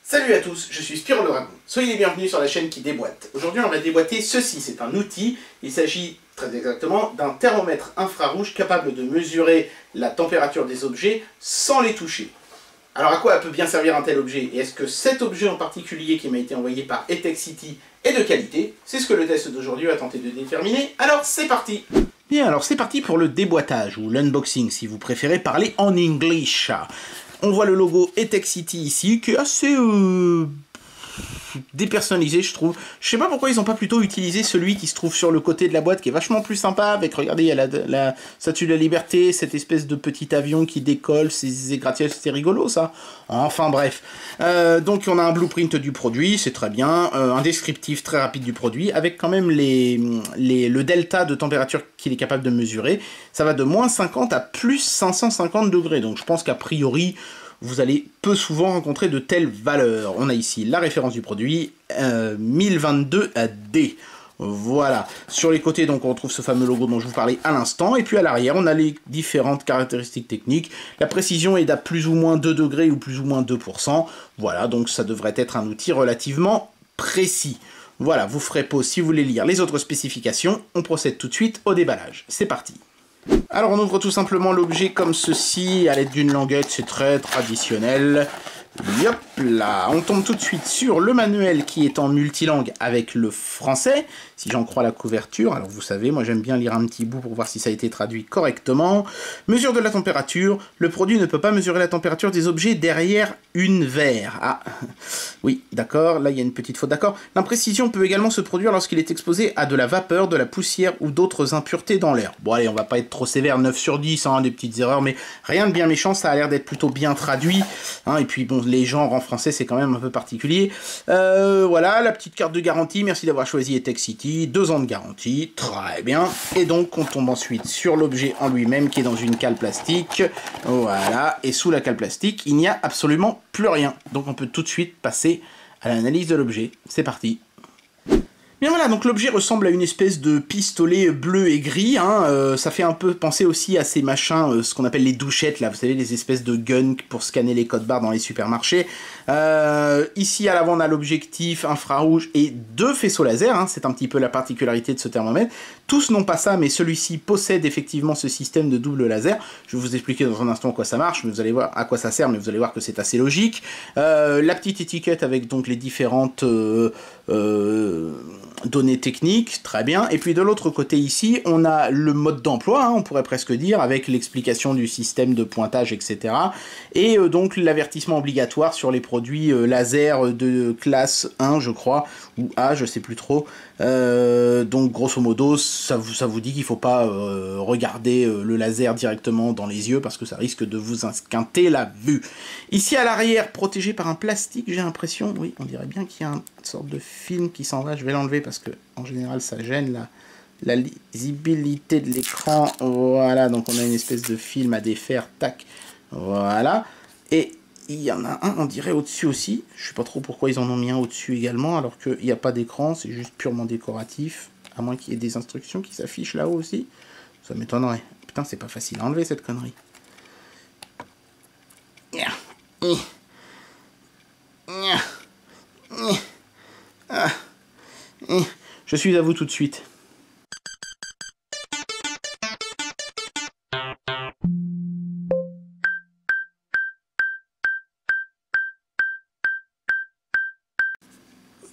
Salut à tous, je suis Spiro le Dragon. Soyez les bienvenus sur la chaîne qui déboîte. Aujourd'hui on va déboîter ceci, c'est un outil. Il s'agit très exactement d'un thermomètre infrarouge capable de mesurer la température des objets sans les toucher. Alors à quoi peut bien servir un tel objet? Et est-ce que cet objet en particulier qui m'a été envoyé par Etexity est de qualité? C'est ce que le test d'aujourd'hui va tenter de déterminer. Alors c'est parti! Bien, alors c'est parti pour le déboîtage, ou l'unboxing si vous préférez parler en English. On voit le logo Etexity ici, qui est assez dépersonnalisé, je trouve. Je sais pas pourquoi ils n'ont pas plutôt utilisé celui qui se trouve sur le côté de la boîte, qui est vachement plus sympa, avec, regardez, il y a la Statue de la Liberté, cette espèce de petit avion qui décolle, ces gratte-ciel, c'était rigolo, ça. Enfin, bref. Donc, on a un blueprint du produit, c'est très bien, un descriptif très rapide du produit, avec quand même le delta de température qu'il est capable de mesurer. Ça va de moins 50 à plus 550 degrés, donc je pense qu'a priori, vous allez peu souvent rencontrer de telles valeurs. On a ici la référence du produit, 1022D. Voilà. Sur les côtés, donc, on retrouve ce fameux logo dont je vous parlais à l'instant. Et puis à l'arrière, on a les différentes caractéristiques techniques. La précision est d'à plus ou moins 2 degrés ou plus ou moins 2%. Voilà, donc ça devrait être un outil relativement précis. Voilà, vous ferez pause si vous voulez lire les autres spécifications. On procède tout de suite au déballage. C'est parti. Alors on ouvre tout simplement l'objet comme ceci, à l'aide d'une languette, c'est très traditionnel. Hop là, on tombe tout de suite sur le manuel qui est en multilangue avec le français, si j'en crois la couverture. Alors vous savez, moi j'aime bien lire un petit bout pour voir si ça a été traduit correctement. Mesure de la température, le produit ne peut pas mesurer la température des objets derrière une verre. Ah, oui, d'accord, là il y a une petite faute, d'accord. L'imprécision peut également se produire lorsqu'il est exposé à de la vapeur, de la poussière ou d'autres impuretés dans l'air. Bon allez, on va pas être trop sévère, 9 sur 10, hein, des petites erreurs, mais rien de bien méchant, ça a l'air d'être plutôt bien traduit. Hein, et puis bon, les genres en français c'est quand même un peu particulier. Voilà, la petite carte de garantie, merci d'avoir choisi Etexity, 2 ans de garantie, très bien. Et donc on tombe ensuite sur l'objet en lui-même qui est dans une cale plastique, voilà, et sous la cale plastique il n'y a absolument plus rien. Donc on peut tout de suite passer à l'analyse de l'objet, c'est parti. Bien voilà, donc l'objet ressemble à une espèce de pistolet bleu et gris, hein, ça fait un peu penser aussi à ces machins, ce qu'on appelle les douchettes, là, vous savez, les espèces de guns pour scanner les codes barres dans les supermarchés. Ici à l'avant on a l'objectif infrarouge et 2 faisceaux laser, hein, c'est un petit peu la particularité de ce thermomètre. Tous n'ont pas ça, mais celui-ci possède effectivement ce système de double laser. Je vais vous expliquer dans un instant à quoi ça marche, mais vous allez voir à quoi ça sert, mais vous allez voir que c'est assez logique. La petite étiquette avec donc les différentes données techniques, très bien. Et puis de l'autre côté ici, on a le mode d'emploi, hein, on pourrait presque dire, avec l'explication du système de pointage, etc. Et donc l'avertissement obligatoire sur les produits laser de classe 1, je crois, ou A, je sais plus trop. Donc grosso modo, ça vous dit qu'il ne faut pas regarder le laser directement dans les yeux, parce que ça risque de vous esquinter la vue. Ici à l'arrière, protégé par un plastique, j'ai l'impression, oui, on dirait bien qu'il y a une sorte de film qui s'en va, je vais l'enlever parce que en général ça gêne la lisibilité de l'écran. Voilà, donc on a une espèce de film à défaire, tac, voilà, et il y en a un, on dirait, au-dessus aussi, je sais pas trop pourquoi ils en ont mis un au-dessus également, alors qu'il n'y a pas d'écran, c'est juste purement décoratif, à moins qu'il y ait des instructions qui s'affichent là-haut aussi, ça m'étonnerait. Putain, c'est pas facile à enlever cette connerie. Je suis à vous tout de suite.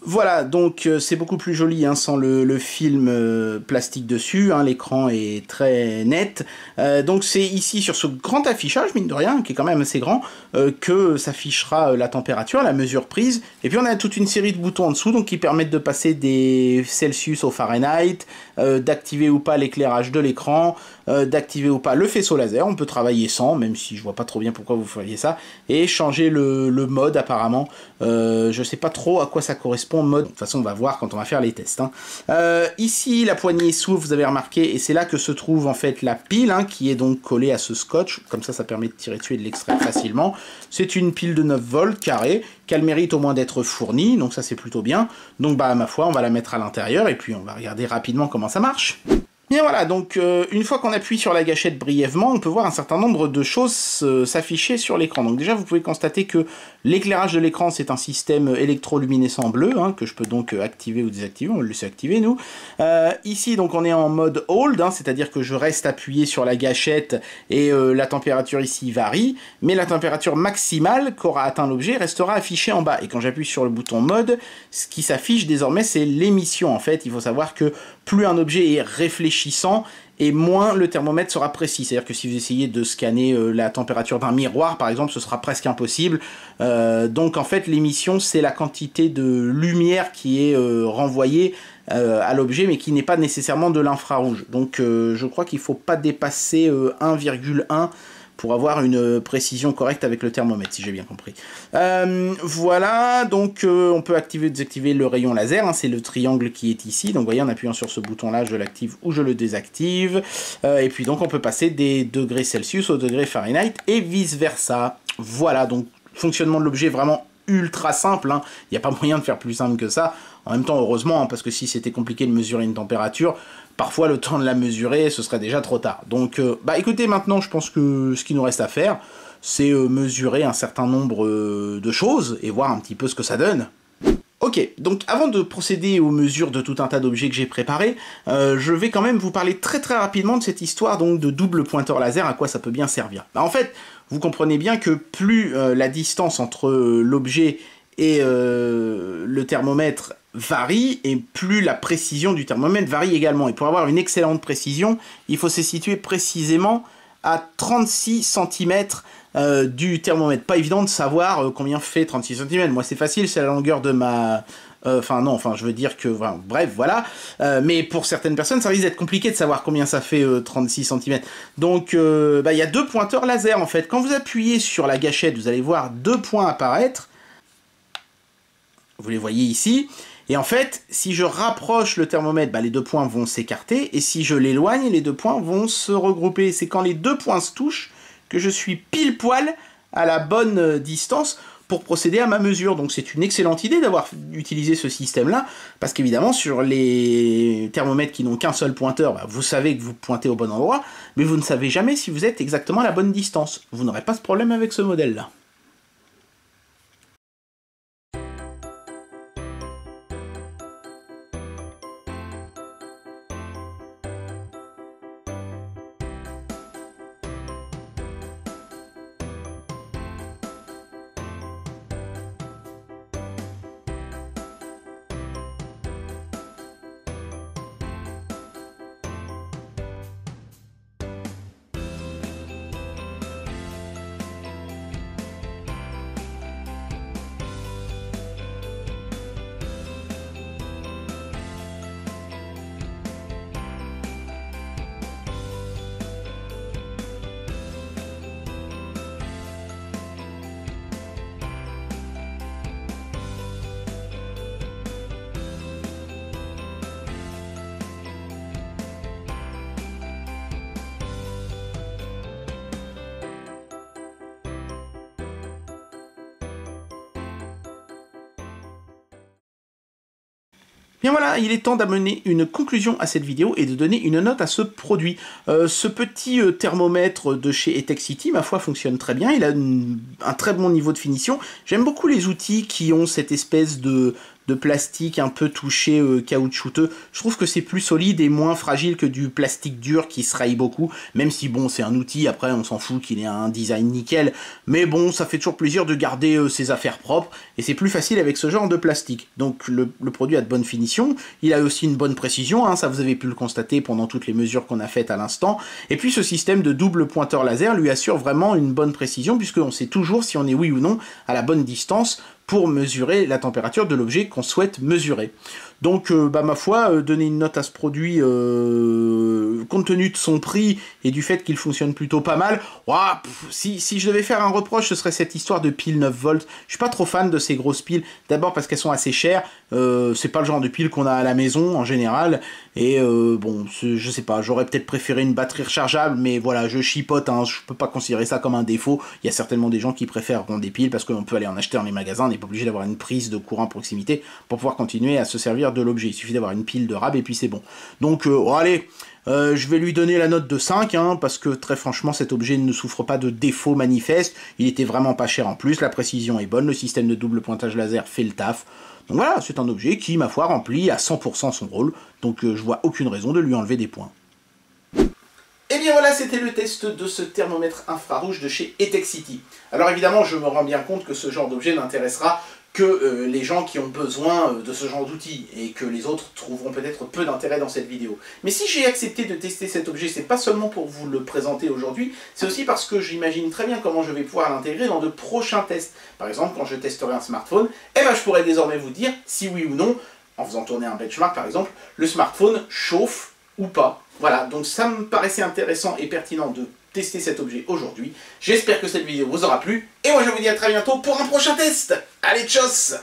Voilà, donc c'est beaucoup plus joli hein, sans le film plastique dessus, hein, l'écran est très net. Donc c'est ici sur ce grand affichage, mine de rien, qui est quand même assez grand, que s'affichera la température, la mesure prise. Et puis on a toute une série de boutons en dessous donc qui permettent de passer des Celsius au Fahrenheit, d'activer ou pas l'éclairage de l'écran, d'activer ou pas le faisceau laser. On peut travailler sans, même si je vois pas trop bien pourquoi vous feriez ça, et changer le mode apparemment. Je sais pas trop à quoi ça correspond mode. De toute façon on va voir quand on va faire les tests. Hein. Ici la poignée s'ouvre, vous avez remarqué, et c'est là que se trouve en fait la pile hein, qui est donc collée à ce scotch. Comme ça permet de tirer dessus et de l'extraire facilement. C'est une pile de 9 volts carré, qu'elle mérite au moins d'être fournie, donc ça c'est plutôt bien. Donc bah ma foi on va la mettre à l'intérieur et puis on va regarder rapidement comment ça marche. Bien voilà, donc une fois qu'on appuie sur la gâchette brièvement, on peut voir un certain nombre de choses s'afficher sur l'écran. Donc déjà, vous pouvez constater que l'éclairage de l'écran, c'est un système électroluminescent bleu, hein, que je peux donc activer ou désactiver, on va le laisser activer nous. Ici, donc on est en mode hold, hein, c'est-à-dire que je reste appuyé sur la gâchette et la température ici varie, mais la température maximale qu'aura atteint l'objet restera affichée en bas. Et quand j'appuie sur le bouton mode, ce qui s'affiche désormais, c'est l'émission. En fait, il faut savoir que plus un objet est réfléchissant, et moins le thermomètre sera précis. C'est-à-dire que si vous essayez de scanner la température d'un miroir, par exemple, ce sera presque impossible. Donc en fait, l'émission, c'est la quantité de lumière qui est renvoyée à l'objet, mais qui n'est pas nécessairement de l'infrarouge. Donc je crois qu'il ne faut pas dépasser 1,1 pour avoir une précision correcte avec le thermomètre, si j'ai bien compris. Voilà, donc on peut activer ou désactiver le rayon laser, hein, c'est le triangle qui est ici. Donc vous voyez, en appuyant sur ce bouton-là, je l'active ou je le désactive. Et puis donc on peut passer des degrés Celsius aux degrés Fahrenheit et vice-versa. Voilà, donc fonctionnement de l'objet vraiment ultra simple, hein. Il n'y a pas moyen de faire plus simple que ça. En même temps, heureusement, hein, parce que si c'était compliqué de mesurer une température, parfois le temps de la mesurer, ce serait déjà trop tard. Donc, bah écoutez, maintenant, je pense que ce qu'il nous reste à faire, c'est mesurer un certain nombre de choses et voir un petit peu ce que ça donne. Ok, donc avant de procéder aux mesures de tout un tas d'objets que j'ai préparés, je vais quand même vous parler très rapidement de cette histoire donc de double pointeur laser, à quoi ça peut bien servir. Bah, en fait, vous comprenez bien que plus la distance entre l'objet et le thermomètre varie, et plus la précision du thermomètre varie également. Et pour avoir une excellente précision, il faut se situer précisément à 36 cm du thermomètre. Pas évident de savoir combien fait 36 cm. Moi, c'est facile, c'est la longueur de ma... je veux dire que... Enfin, bref, voilà. Mais pour certaines personnes, ça risque d'être compliqué de savoir combien ça fait 36 cm. Donc, il y a deux pointeurs laser, en fait. Quand vous appuyez sur la gâchette, vous allez voir deux points apparaître. Vous les voyez ici. Et en fait, si je rapproche le thermomètre, les deux points vont s'écarter. Et si je l'éloigne, les deux points vont se regrouper. C'est quand les deux points se touchent que je suis pile poil à la bonne distance pour procéder à ma mesure. Donc c'est une excellente idée d'avoir utilisé ce système-là, parce qu'évidemment, sur les thermomètres qui n'ont qu'un seul pointeur, vous savez que vous pointez au bon endroit, mais vous ne savez jamais si vous êtes exactement à la bonne distance. Vous n'aurez pas ce problème avec ce modèle-là. Bien voilà, il est temps d'amener une conclusion à cette vidéo et de donner une note à ce produit. Ce petit thermomètre de chez Etexity, ma foi, fonctionne très bien. Il a un très bon niveau de finition. J'aime beaucoup les outils qui ont cette espèce de plastique un peu touché caoutchouteux. Je trouve que c'est plus solide et moins fragile que du plastique dur qui se raye beaucoup, même si bon, c'est un outil, après on s'en fout qu'il ait un design nickel, mais bon, ça fait toujours plaisir de garder ses affaires propres, et c'est plus facile avec ce genre de plastique. Donc le produit a de bonne finition, il a aussi une bonne précision, hein, ça vous avez pu le constater pendant toutes les mesures qu'on a faites à l'instant, et puis ce système de double pointeur laser lui assure vraiment une bonne précision, puisqu'on sait toujours si on est oui ou non à la bonne distance pour mesurer la température de l'objet qu'on souhaite mesurer. Donc, ma foi, donner une note à ce produit, compte tenu de son prix et du fait qu'il fonctionne plutôt pas mal, si je devais faire un reproche, ce serait cette histoire de pile 9 volts. Je suis pas trop fan de ces grosses piles, d'abord parce qu'elles sont assez chères, c'est pas le genre de pile qu'on a à la maison en général, et bon, je sais pas, j'aurais peut-être préféré une batterie rechargeable, mais voilà, je chipote, hein, je peux pas considérer ça comme un défaut. Il y a certainement des gens qui préfèrent des piles, parce qu'on peut aller en acheter dans les magasins, on n'est pas obligé d'avoir une prise de courant à proximité pour pouvoir continuer à se servir de l'objet. Il suffit d'avoir une pile de rab et puis c'est bon. Donc, allez, Je vais lui donner la note de 5, hein, parce que très franchement cet objet ne souffre pas de défaut manifeste, il était vraiment pas cher en plus, la précision est bonne, le système de double pointage laser fait le taf. Donc voilà, c'est un objet qui, ma foi, remplit à 100% son rôle, donc je vois aucune raison de lui enlever des points. Et bien voilà, c'était le test de ce thermomètre infrarouge de chez Etexity. Alors évidemment, je me rends bien compte que ce genre d'objet n'intéressera que les gens qui ont besoin de ce genre d'outils, et que les autres trouveront peut-être peu d'intérêt dans cette vidéo. Mais si j'ai accepté de tester cet objet, c'est pas seulement pour vous le présenter aujourd'hui, c'est aussi parce que j'imagine très bien comment je vais pouvoir l'intégrer dans de prochains tests. Par exemple, quand je testerai un smartphone, eh ben, je pourrai désormais vous dire si oui ou non, en faisant tourner un benchmark par exemple, le smartphone chauffe ou pas. Voilà, donc ça me paraissait intéressant et pertinent de tester cet objet aujourd'hui. J'espère que cette vidéo vous aura plu, et moi je vous dis à très bientôt pour un prochain test. Allez, tchuss!